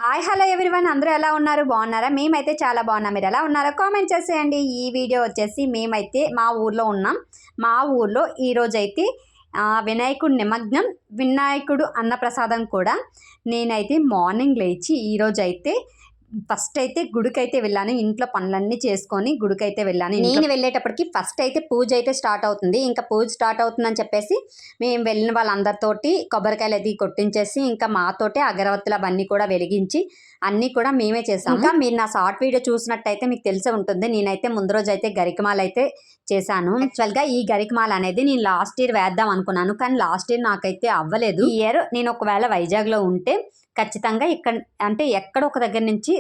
Hi hello everyone, అందరూ ఎలా ఉన్నారు? బాగున్నారా? మేమైతే చాలా బాగున్నాం. మీరు ఎలా ఉన్నారో కామెంట్ చేసేయండి. ఈ వీడియో వచ్చేసి మేమైతే మా ఊర్లో ఉన్నాం. మా ఊర్లో ఈరోజైతే వినాయకుడు నిమగ్నం, వినాయకుడు అన్నప్రసాదం కూడా. నేనైతే మార్నింగ్ లేచి ఈరోజైతే ఫస్ట్ అయితే గుడికైతే వెళ్ళాను. ఇంట్లో పనులన్నీ చేసుకొని గుడికైతే వెళ్ళాను. నేను వెళ్ళేటప్పటికి ఫస్ట్ అయితే పూజ అయితే స్టార్ట్ అవుతుంది. ఇంకా పూజ స్టార్ట్ అవుతుందని చెప్పేసి మేము వెళ్ళిన వాళ్ళందరితోటి కొబ్బరికాయలు అది కొట్టించేసి ఇంకా మాతోటే అగరవత్తులు అవన్నీ కూడా వెలిగించి అన్నీ కూడా మేమే చేసాం. ఇంకా మీరు నా షార్ట్ వీడియో చూసినట్టయితే మీకు తెలిసే ఉంటుంది. నేనైతే ముందు రోజు అయితే గరికమాల అయితే చేశాను. యాక్చువల్గా ఈ గరికమాల అనేది నేను లాస్ట్ ఇయర్ వేద్దాం అనుకున్నాను, కానీ లాస్ట్ ఇయర్ నాకైతే అవ్వలేదు. ఈ ఇయర్ నేను ఒకవేళ వైజాగ్లో ఉంటే ఖచ్చితంగా ఇక్కడ అంటే ఎక్కడ ఒక దగ్గర నుంచి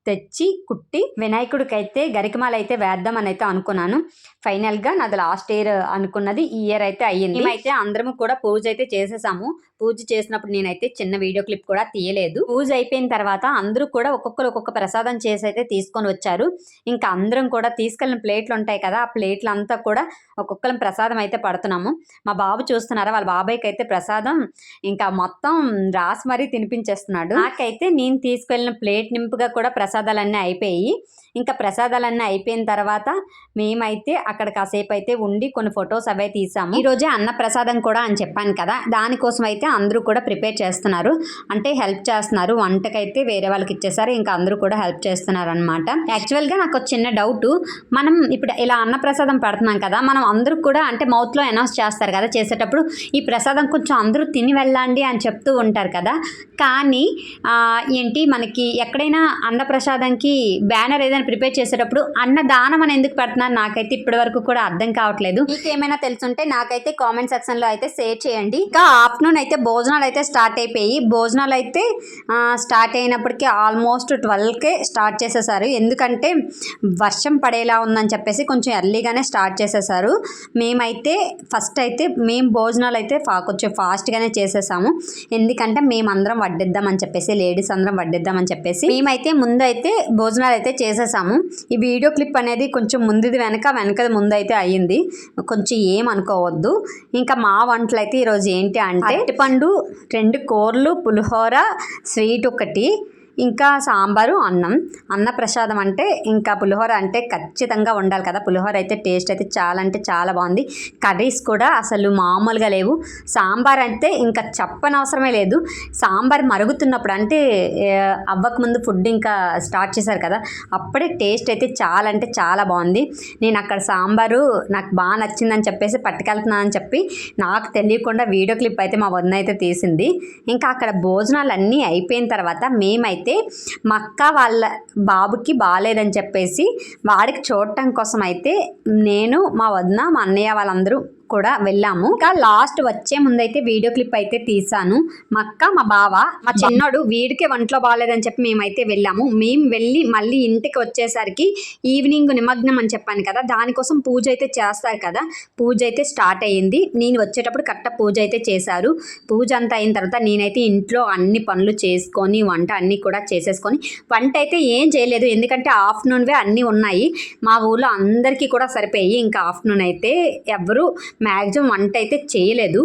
తెచ్చి కుట్టి వినాయకుడికి అయితే గరికమాల అయితే వేద్దామని అయితే అనుకున్నాను. ఫైనల్గా నాది లాస్ట్ ఇయర్ అనుకున్నది ఈ ఇయర్ అయితే అయ్యింది. మేమైతే అందరము కూడా పూజ అయితే చేసేసాము. పూజ చేసినప్పుడు నేనైతే చిన్న వీడియో క్లిప్ కూడా తీయలేదు. పూజ అయిపోయిన తర్వాత అందరూ కూడా ఒక్కొక్కరు ఒక్కొక్క ప్రసాదం చేసి అయితే తీసుకొని వచ్చారు. ఇంకా అందరం కూడా తీసుకెళ్ళిన ప్లేట్లు ఉంటాయి కదా, ఆ ప్లేట్లు అంతా కూడా ఒక్కొక్కరం ప్రసాదం అయితే పడుతున్నాము. మా బాబు చూస్తున్నారా, వాళ్ళ బాబాయ్కి అయితే ప్రసాదం ఇంకా మొత్తం రాసి మరీ తినిపించేస్తున్నాడు. నాకైతే నేను తీసుకెళ్ళిన ప్లేట్ నింపుగా కూడా ప్రసాదాలన్నీ అయిపోయి ఇంకా ప్రసాదాలన్నీ అయిపోయిన తర్వాత మేమైతే అక్కడ కాసేపు అయితే ఉండి కొన్ని ఫొటోస్ అవే తీసాము. ఈరోజే అన్న ప్రసాదం కూడా అని చెప్పాను కదా, దానికోసం అయితే అందరూ కూడా ప్రిపేర్ చేస్తున్నారు, అంటే హెల్ప్ చేస్తున్నారు. వంటకైతే వేరే వాళ్ళకి ఇచ్చేసారు, ఇంకా అందరూ కూడా హెల్ప్ చేస్తున్నారు అనమాట. యాక్చువల్గా నాకు చిన్న డౌట్, మనం ఇప్పుడు ఇలా అన్న ప్రసాదం పెడుతున్నాం కదా, మనం అందరూ కూడా అంటే మౌత్లో అనౌన్స్ చేస్తారు కదా చేసేటప్పుడు, ఈ ప్రసాదం కొంచెం అందరూ తిని వెళ్ళండి అని చెప్తూ ఉంటారు కదా, కానీ ఏంటి మనకి ఎక్కడైనా అన్నప్రసాదంకి బ్యానర్ ఏదైనా ప్రిపేర్ చేసేటప్పుడు అన్నదానం అని ఎందుకు పెడుతున్నారు నాకైతే ఇప్పటి వరకు కూడా అర్థం కావట్లేదు. మీకు ఏమైనా తెలుసుంటే నాకైతే కామెంట్ సెక్షన్ లో అయితే షేర్ చేయండి. ఇంకా ఆఫ్టర్నూన్ అయితే భోజనాలు అయితే స్టార్ట్ అయిపోయి, భోజనాలు అయితే స్టార్ట్ అయినప్పటికీ ఆల్మోస్ట్ 12కే స్టార్ట్ చేసేసారు. ఎందుకంటే వర్షం పడేలా ఉందని చెప్పేసి కొంచెం ఎర్లీగానే స్టార్ట్ చేసేసారు. మేమైతే ఫస్ట్ అయితే మేము భోజనాలు అయితే కొంచెం ఫాస్ట్గానే చేసేసాము. ఎందుకంటే మేమందరం వడ్డిద్దామని చెప్పేసి, లేడీస్ అందరం వడ్డిద్దామని చెప్పేసి మేమైతే ముందైతే భోజనాలు అయితే చేసేసాము. ఈ వీడియో క్లిప్ అనేది కొంచెం ముందుది వెనకది ముందైతే అయ్యింది, కొంచెం ఏమనుకోవద్దు. ఇంకా మా వంటలు అయితే ఈరోజు ఏంటి అంటే అరటిపండు, 2 కూరలు, పులిహోర, స్వీట్ ఒకటి, ఇంకా సాంబారు, అన్న ప్రసాదం అంటే ఇంకా పులిహోర అంటే ఖచ్చితంగా ఉండాలి కదా. పులిహోర అయితే టేస్ట్ అయితే చాలా అంటే చాలా బాగుంది. కర్రీస్ కూడా అసలు మామూలుగా లేవు. సాంబార్ అంటే ఇంకా చెప్పనవసరమే లేదు. సాంబార్ మరుగుతున్నప్పుడు అంటే అవ్వకముందు ఫుడ్ ఇంకా స్టార్ట్ చేశారు కదా, అప్పుడే టేస్ట్ అయితే చాలా అంటే చాలా బాగుంది. నేను అక్కడ సాంబారు నాకు బాగా నచ్చిందని చెప్పేసి పట్టుకెళ్తున్నానని చెప్పి నాకు తెలియకుండా వీడియో క్లిప్ అయితే మా వదిన అయితే తీసింది. ఇంకా అక్కడ భోజనాలు అన్నీ అయిపోయిన తర్వాత మేమైతే మా అక్క వాళ్ళ బాబుకి బాగాలేదని చెప్పేసి వాడికి చూడటం కోసం అయితే నేను, మా వదిన, మా అన్నయ్య వాళ్ళందరూ కూడా వెళ్ళాము. ఇంకా లాస్ట్ వచ్చే ముందైతే వీడియో క్లిప్ అయితే తీసాను. మా అక్క, మా బావ, మా చిన్నోడు వీడికి ఒంట్లో బాగాలేదని చెప్పి మేమైతే వెళ్ళాము. మేము వెళ్ళి మళ్ళీ ఇంటికి వచ్చేసరికి ఈవినింగ్ నిమగ్నం అని చెప్పాను కదా, దానికోసం పూజ అయితే చేస్తారు కదా, పూజ అయితే స్టార్ట్ అయ్యింది. నేను వచ్చేటప్పుడు కరెక్ట్ పూజ అయితే చేశారు. పూజ అంతా అయిన తర్వాత నేనైతే ఇంట్లో అన్ని పనులు చేసుకొని వంట అన్నీ కూడా చేసేసుకొని, వంట అయితే ఏం చేయలేదు ఎందుకంటే ఆఫ్టర్నూన్వే అన్నీ ఉన్నాయి. మా ఊళ్ళో అందరికీ కూడా సరిపోయి ఇంకా ఆఫ్టర్నూన్ అయితే ఎవరు మ్యాక్సిమం వంట అయితే చేయలేదు.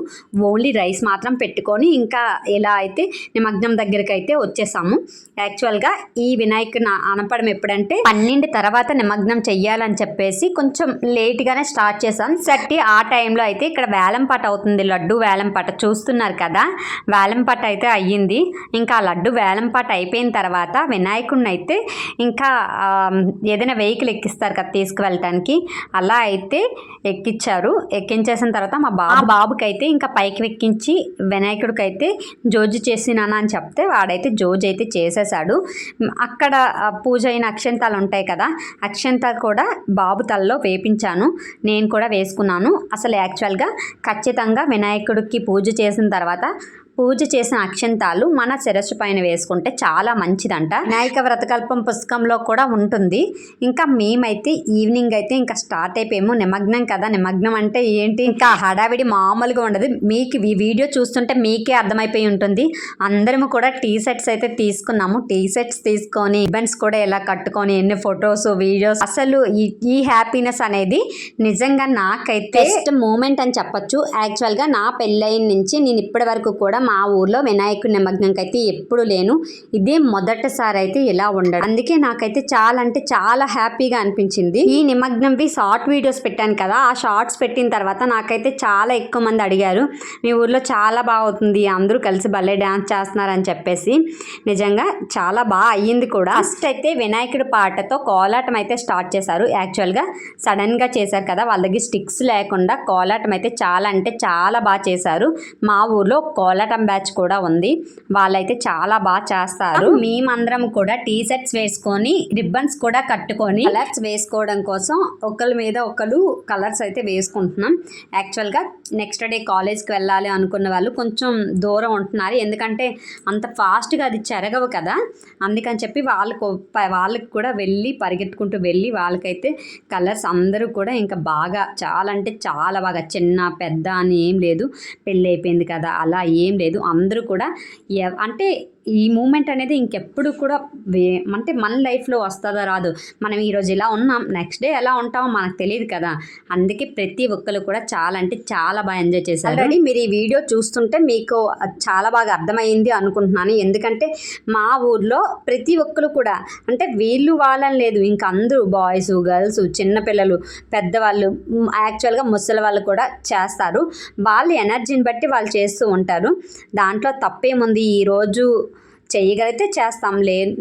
ఓన్లీ రైస్ మాత్రం పెట్టుకొని ఇంకా ఇలా అయితే నిమగ్నం దగ్గరికి అయితే వచ్చేసాము. యాక్చువల్గా ఈ వినాయకుని అనపడం ఎప్పుడంటే 12 తర్వాత నిమగ్నం చెయ్యాలని చెప్పేసి కొంచెం లేట్గానే స్టార్ట్ చేసాం. సట్టి ఆ టైంలో అయితే ఇక్కడ వేలంపాట అవుతుంది, లడ్డు వేలంపాట చూస్తున్నారు కదా, వేలంపాట అయితే అయ్యింది. ఇంకా ఆ లడ్డు వేలంపాట అయిపోయిన తర్వాత వినాయకుడిని అయితే ఇంకా ఏదైనా వెహికల్ ఎక్కిస్తారు కదా తీసుకువెళ్ళటానికి, అలా అయితే ఎక్కించారు. ఎక్కించేసిన తర్వాత మా బాబుకి అయితే ఇంకా పైకి ఎక్కించి వినాయకుడికి అయితే జోజు చేసినానా అని చెప్తే వాడైతే జోజు అయితే చేసేసాడు. అక్కడ పూజ అయిన అక్షంతాలు ఉంటాయి కదా, అక్షంతాలు కూడా బాబు తలలో వేపించాను, నేను కూడా వేసుకున్నాను. అసలు యాక్చువల్గా ఖచ్చితంగా వినాయకుడికి పూజ చేసిన తర్వాత పూజ చేసిన అక్షంతాలు మన శిరస్సు పైన వేసుకుంటే చాలా మంచిదంట. వినాయక వ్రతకల్పం పుస్తకంలో కూడా ఉంటుంది. ఇంకా మేమైతే ఈవినింగ్ అయితే ఇంకా స్టార్ట్ అయిపోయాము. నిమగ్నం కదా, నిమగ్నం అంటే ఏంటి ఇంకా హడావిడి మామూలుగా ఉండదు. మీకు ఈ వీడియో చూస్తుంటే మీకే అర్థమైపోయి ఉంటుంది. అందరము కూడా టీ షర్ట్స్ అయితే తీసుకున్నాము. టీ షర్ట్స్ తీసుకొని రిబన్స్ కూడా ఇలా కట్టుకొని ఎన్ని ఫొటోస్, వీడియోస్, అసలు ఈ హ్యాపీనెస్ అనేది నిజంగా నాకైతే బెస్ట్ మూమెంట్ అని చెప్పొచ్చు. యాక్చువల్గా నా పెళ్ళైన నుంచి నేను ఇప్పటి వరకు కూడా మా ఊర్లో వినాయకుడి నిమగ్నంకి అయితే ఎప్పుడు లేను, ఇదే మొదటిసారి అయితే ఇలా ఉండడం. అందుకే నాకైతే చాలా అంటే చాలా హ్యాపీగా అనిపించింది. ఈ నిమగ్నంవి షార్ట్ వీడియోస్ పెట్టాను కదా, ఆ షార్ట్స్ పెట్టిన తర్వాత నాకైతే చాలా ఎక్కువ మంది అడిగారు, మీ ఊర్లో చాలా బాగా అవుతుంది, అందరూ కలిసి భలే డ్యాన్స్ చేస్తున్నారని చెప్పేసి. నిజంగా చాలా బాగా అయ్యింది కూడా. ఫస్ట్ అయితే వినాయకుడి పాటతో కోలాటం అయితే స్టార్ట్ చేశారు. యాక్చువల్గా సడన్గా చేశారు కదా, వాళ్ళ దగ్గర స్టిక్స్ లేకుండా కోలాటం అయితే చాలా అంటే చాలా బాగా చేశారు. మా ఊర్లో కోలాటం బ్యాచ్ కూడా ఉంది, వాళ్ళైతే చాలా బాగా చేస్తారు. మేమందరం కూడా టీ షర్ట్స్ వేసుకొని రిబ్బన్స్ కూడా కట్టుకొని కలర్స్ వేసుకోవడం కోసం ఒకరి మీద ఒకరు కలర్స్ అయితే వేసుకుంటున్నాం. యాక్చువల్గా నెక్స్ట్ డే కాలేజ్కి వెళ్ళాలి అనుకున్న వాళ్ళు కొంచెం దూరం ఉంటున్నారు, ఎందుకంటే అంత ఫాస్ట్గా అది చెరగవు కదా, అందుకని చెప్పి వాళ్ళకి కూడా వెళ్ళి పరిగెత్తుకుంటూ వెళ్ళి వాళ్ళకైతే కలర్స్ అందరూ కూడా ఇంకా బాగా చాలా అంటే చాలా బాగా, చిన్న పెద్ద అని ఏం లేదు, పెళ్ళి అయిపోయింది కదా అలా ఏం లేదు, అందరూ కూడా అంటే ఈ మూమెంట్ అనేది ఇంకెప్పుడు కూడా అంటే మన లైఫ్లో వస్తుందో రాదు. మనం ఈరోజు ఇలా ఉన్నాం, నెక్స్ట్ డే ఎలా ఉంటామో మనకు తెలియదు కదా, అందుకే ప్రతి ఒక్కరు కూడా చాలా అంటే చాలా బాగా ఎంజాయ్ చేశారు. ఆల్రెడీ మీరు ఈ వీడియో చూస్తుంటే మీకు చాలా బాగా అర్థమైంది అనుకుంటున్నాను, ఎందుకంటే మా ఊర్లో ప్రతి ఒక్కరు కూడా అంటే వీళ్ళు వాళ్ళని లేదు, ఇంకా అందరూ బాయ్స్ గర్ల్స్ చిన్నపిల్లలు పెద్దవాళ్ళు యాక్చువల్గా ముసలి వాళ్ళు కూడా చేస్తారు. వాళ్ళ ఎనర్జీని బట్టి వాళ్ళు చేస్తూ ఉంటారు, దాంట్లో తప్పేముంది. ఈరోజు చేయగలిగితే చేస్తాం,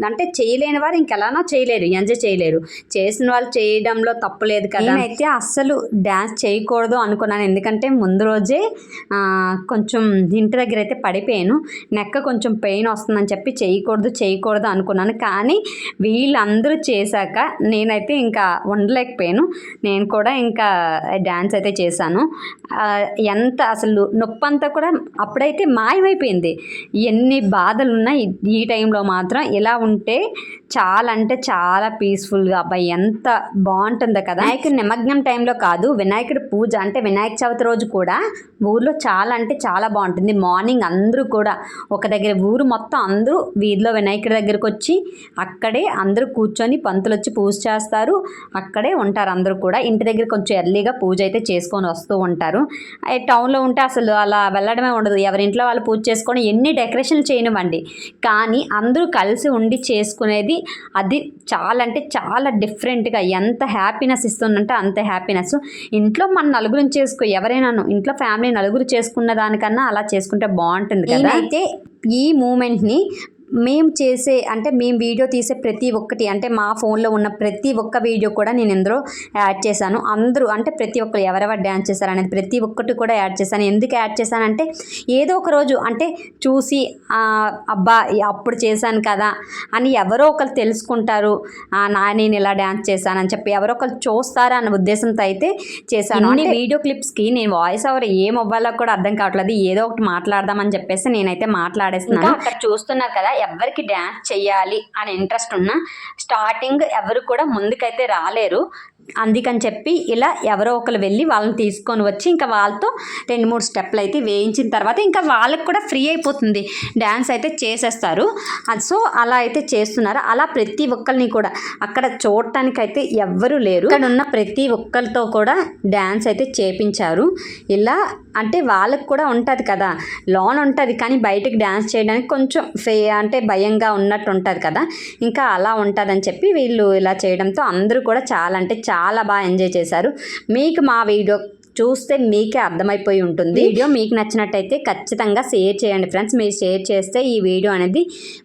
అంటే చేయలేని వారు ఇంకెలానో చేయలేరు, ఎంజాయ్ చేయలేరు, చేసిన వాళ్ళు చేయడంలో తప్పులేదు కదా. నేనైతే అస్సలు డ్యాన్స్ చేయకూడదు అనుకున్నాను, ఎందుకంటే ముందు రోజే కొంచెం ఇంటి దగ్గర అయితే పడిపోయాను, నెక్క కొంచెం పెయిన్ వస్తుందని చెప్పి చేయకూడదు అనుకున్నాను. కానీ వీళ్ళందరూ చేశాక నేనైతే ఇంకా ఉండలేకపోయాను, నేను కూడా ఇంకా డ్యాన్స్ అయితే చేశాను. ఎంత అసలు నొప్పి అంతా కూడా అప్పుడైతే మాయమైపోయింది. ఎన్ని బాధలున్నా ఈ టైంలో మాత్రం ఇలా ఉంటే చాలా అంటే చాలా పీస్ఫుల్గా అబ్బాయి ఎంత బాగుంటుందో కదా. వినాయకుడి నిమగ్నం టైంలో కాదు, వినాయకుడి పూజ అంటే వినాయక చవితి రోజు కూడా ఊర్లో చాలా అంటే చాలా బాగుంటుంది. మార్నింగ్ అందరూ కూడా ఒక దగ్గర ఊరు మొత్తం అందరూ వీధిలో వినాయకుడి దగ్గరకు వచ్చి అక్కడే అందరూ కూర్చొని పంతులు వచ్చి పూజ చేస్తారు, అక్కడే ఉంటారు అందరూ కూడా. ఇంటి దగ్గర కొంచెం ఎర్లీగా పూజ అయితే చేసుకొని వస్తూ ఉంటారు. టౌన్లో ఉంటే అసలు అలా వెళ్ళడమే ఉండదు, ఎవరింట్లో వాళ్ళు పూజ చేసుకొని ఎన్ని డెకరేషన్లు చేయనివ్వండి, కానీ అందరూ కలిసి ఉండి చేసుకునేది అది చాలా అంటే చాలా డిఫరెంట్గా ఎంత హ్యాపీనెస్ ఇస్తుందంటే అంత హ్యాపీనెస్. ఇంట్లో మన నలుగురిని ఎవరైనాను ఇంట్లో ఫ్యామిలీ నలుగురు చేసుకున్న దానికన్నా అలా చేసుకుంటే బాగుంటుంది కదా. అయితే ఈ మూమెంట్ని మేము వీడియో తీసే ప్రతి ఒక్కటి అంటే మా ఫోన్లో ఉన్న ప్రతి ఒక్క వీడియో కూడా నేను ఇందులో యాడ్ చేశాను. అందరూ అంటే ప్రతి ఒక్కరు ఎవరెవరు డ్యాన్స్ చేశారు అనేది ప్రతి ఒక్కటి కూడా యాడ్ చేశాను. ఎందుకు యాడ్ చేశానంటే ఏదో ఒక రోజు అంటే చూసి అబ్బా అప్పుడు చేశాను కదా అని ఎవరో ఒకరు తెలుసుకుంటారు, నేను ఇలా డ్యాన్స్ చేశానని చెప్పి ఎవరో ఒకరు చూస్తారా అన్న ఉద్దేశంతో అయితే చేశాను. అన్ని వీడియో క్లిప్స్కి నేను వాయిస్ ఓవర్ ఏం అవ్వాలో కూడా అర్థం కావట్లేదు, ఏదో ఒకటి మాట్లాడదామని చెప్పేసి నేనైతే మాట్లాడేస్తున్నాను. అక్కడ చూస్తున్నారు కదా, ఎవరికి డ్యాన్స్ చెయ్యాలి అని ఇంట్రెస్ట్ ఉన్నా స్టార్టింగ్ ఎవరు కూడా ముందుకైతే రాలేరు, అందుకని చెప్పి ఇలా ఎవరో ఒకరు వెళ్ళి వాళ్ళని తీసుకొని వచ్చి ఇంకా వాళ్ళతో 2-3 స్టెప్లు అయితే వేయించిన తర్వాత ఇంకా వాళ్ళకి కూడా ఫ్రీ అయిపోతుంది, డ్యాన్స్ అయితే చేసేస్తారు. సో అలా అయితే చేస్తున్నారు. అలా ప్రతి ఒక్కరిని కూడా అక్కడ చూడటానికైతే ఎవ్వరూ లేరు, ఇక్కడ ఉన్న ప్రతి ఒక్కరితో కూడా డ్యాన్స్ అయితే చేపించారు. ఇలా అంటే వాళ్ళకి కూడా ఉంటుంది కదా, లోన్ ఉంటుంది కానీ బయటకు డ్యాన్స్ చేయడానికి కొంచెం అంటే భయంగా ఉన్నట్టు ఉంటుంది కదా, ఇంకా అలా ఉంటుందని చెప్పి వీళ్ళు ఇలా చేయడంతో అందరూ కూడా చాలా అంటే చాలా బాగా ఎంజాయ్ చేశారు. మీకు మా వీడియో చూస్తే మీకే అర్థమైపోయి ఉంటుంది. వీడియో మీకు నచ్చినట్టయితే ఖచ్చితంగా షేర్ చేయండి ఫ్రెండ్స్. మీరు షేర్ చేస్తే ఈ వీడియో అనేది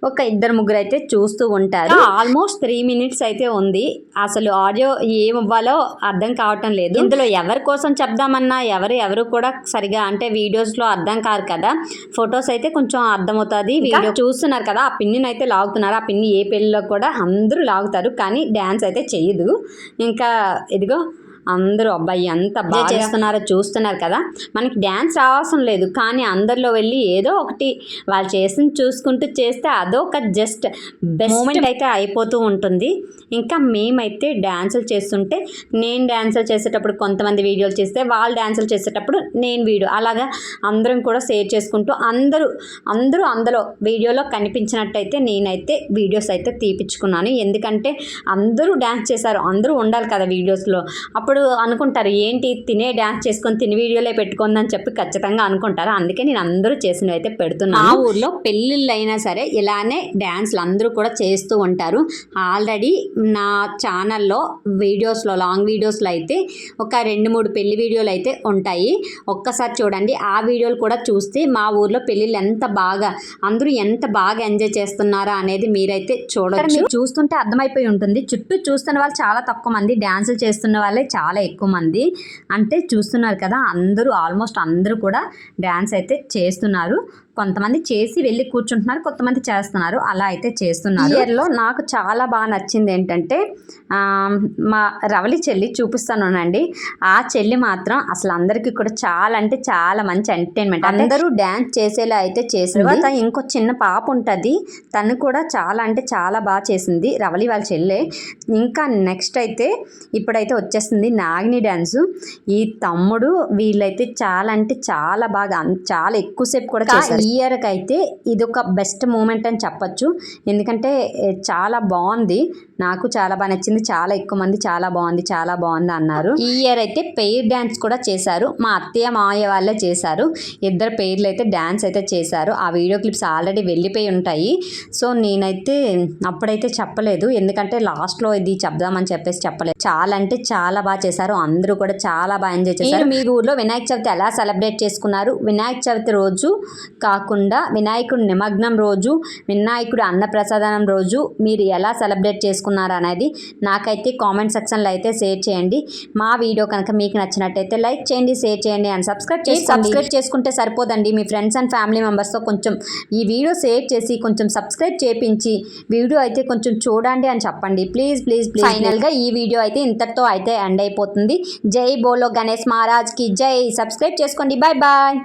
ఒక 2-3 అయితే చూస్తూ ఉంటారు. ఆల్మోస్ట్ 3 minutes అయితే ఉంది, అసలు ఆడియో ఏమివ్వాలో అర్థం కావటం లేదు. ఇందులో ఎవరి కోసం చెప్దామన్నా ఎవరు కూడా సరిగా అంటే వీడియోస్లో అర్థం కాదు కదా, ఫొటోస్ అయితే కొంచెం అర్థమవుతుంది. వీడియో చూస్తున్నారు కదా, ఆ పిన్నిని అయితే లాగుతున్నారు, ఆ పిన్ని ఏ పెళ్ళిలో కూడా అందరూ లాగుతారు కానీ డ్యాన్స్ అయితే చెయ్యదు. ఇంకా ఇదిగో అందరూ అబ్బాయి ఎంత బాగా చేస్తున్నారో చూస్తున్నారు కదా, మనకి డ్యాన్స్ రావాల్సిన లేదు కానీ అందరిలో వెళ్ళి ఏదో ఒకటి వాళ్ళు చేసింది చూసుకుంటూ చేస్తే అదొక జస్ట్ బెస్ట్ మూమెంట్ అయితే అయిపోతూ ఉంటుంది. ఇంకా మేమైతే డ్యాన్సులు చేస్తుంటే నేను డ్యాన్సులు చేసేటప్పుడు కొంతమంది వీడియోలు చేస్తే వాళ్ళు డ్యాన్సులు చేసేటప్పుడు నేను వీడియో అలాగా అందరం కూడా షేర్ చేసుకుంటూ అందరూ అందులో వీడియోలో కనిపించినట్టయితే నేనైతే వీడియోస్ అయితే తీపించుకున్నాను. ఎందుకంటే అందరూ డ్యాన్స్ చేశారు, అందరూ ఉండాలి కదా వీడియోస్లో, అప్పుడు ఇప్పుడు అనుకుంటారు ఏంటి తినే డ్యాన్స్ చేసుకొని తిని వీడియోలే పెట్టుకుందని చెప్పి ఖచ్చితంగా అనుకుంటారు. అందుకే నేను అందరూ చేసినవి అయితే పెడుతున్నాను. మా ఊర్లో పెళ్ళిళ్ళు అయినా సరే ఇలానే డ్యాన్స్లు అందరూ కూడా చేస్తూ ఉంటారు. ఆల్రెడీ నా ఛానల్లో వీడియోస్లో లాంగ్ వీడియోస్లో అయితే ఒక 2-3 పెళ్లి వీడియోలు అయితే ఉంటాయి. ఒక్కసారి చూడండి. ఆ వీడియోలు కూడా చూస్తే మా ఊర్లో పెళ్ళిళ్ళు అందరూ ఎంత బాగా ఎంజాయ్ చేస్తున్నారా అనేది మీరైతే చూడొచ్చు. మీరు చూస్తుంటే అర్థమైపోయి ఉంటుంది. చుట్టూ చూస్తున్న వాళ్ళు చాలా తక్కువ మంది, డ్యాన్సులు చేస్తున్న వాళ్ళే చాలా ఎక్కువ మంది. అంటే చూస్తున్నారు కదా, ఆల్మోస్ట్ అందరూ కూడా డ్యాన్స్ అయితే చేస్తున్నారు. కొంతమంది చేసి వెళ్ళి కూర్చుంటున్నారు, కొంతమంది చేస్తున్నారు. అలా అయితే చేస్తున్నారు. ఈ ఇయర్లో నాకు చాలా బాగా నచ్చింది ఏంటంటే మా రవలి చెల్లి చూపిస్తానండి. ఆ చెల్లి మాత్రం అసలు అందరికీ కూడా చాలా అంటే చాలా మంచి ఎంటర్టైన్మెంట్. అందరూ డ్యాన్స్ చేసేలా అయితే చేసింది. తర్వాత ఇంకో చిన్న పాప ఉంటుంది, తను కూడా చాలా అంటే చాలా బాగా చేసింది, రవలి వాళ్ళ చెల్లె. ఇంకా నెక్స్ట్ అయితే ఇప్పుడైతే వచ్చేసింది నాగిని డ్యాన్సు. ఈ తమ్ముడు వీళ్ళైతే చాలా అంటే చాలా బాగా చాలా ఎక్కువసేపు కూడా చేశారు. ఈ ఇయర్కి అయితే ఇది ఒక బెస్ట్ మూమెంట్ అని చెప్పొచ్చు. ఎందుకంటే చాలా బాగుంది, నాకు చాలా బాగా నచ్చింది. చాలా ఎక్కువ మంది చాలా బాగుంది అన్నారు. ఈ ఇయర్ అయితే పెయిర్ డ్యాన్స్ కూడా చేశారు. మా అత్తయ్య మావయ్య వాళ్ళే చేశారు. ఇద్దరు పెయిర్లు అయితే డ్యాన్స్ అయితే చేశారు. ఆ వీడియో క్లిప్స్ ఆల్రెడీ వెళ్ళిపోయి ఉంటాయి. సో నేనైతే అప్పుడైతే చెప్పలేదు, ఎందుకంటే లాస్ట్లో ఇది చెప్దామని చెప్పేసి చెప్పలేదు. చాలా అంటే చాలా బాగా చేశారు. అందరూ కూడా చాలా బాగా ఎంజాయ్ చేశారు. మీ ఊర్లో వినాయక చవితి ఎలా సెలబ్రేట్ చేసుకున్నారు? వినాయక చవితి రోజు కాకుండా వినాయకుడి నిమగ్నం రోజు, వినాయకుడి అన్నప్రసాదనం రోజు మీరు ఎలా సెలబ్రేట్ చేసుకున్నారు అనేది నాకైతే కామెంట్ సెక్షన్లో అయితే షేర్ చేయండి. మా వీడియో కనుక మీకు నచ్చినట్టయితే లైక్ చేయండి, షేర్ చేయండి అండ్ సబ్స్క్రైబ్ చేసుకుంటే సరిపోదండి. మీ ఫ్రెండ్స్ అండ్ ఫ్యామిలీ మెంబర్స్తో కొంచెం ఈ వీడియో షేర్ చేసి కొంచెం సబ్స్క్రైబ్ చేయించి వీడియో అయితే కొంచెం చూడండి అని చెప్పండి. ప్లీజ్. ఫైనల్గా ఈ వీడియో అయితే ఇంతటితో అయితే ఎండ్ అయిపోతుంది. జై బోలో గణేష్ మహారాజ్కి జై. సబ్స్క్రైబ్ చేసుకోండి. బాయ్.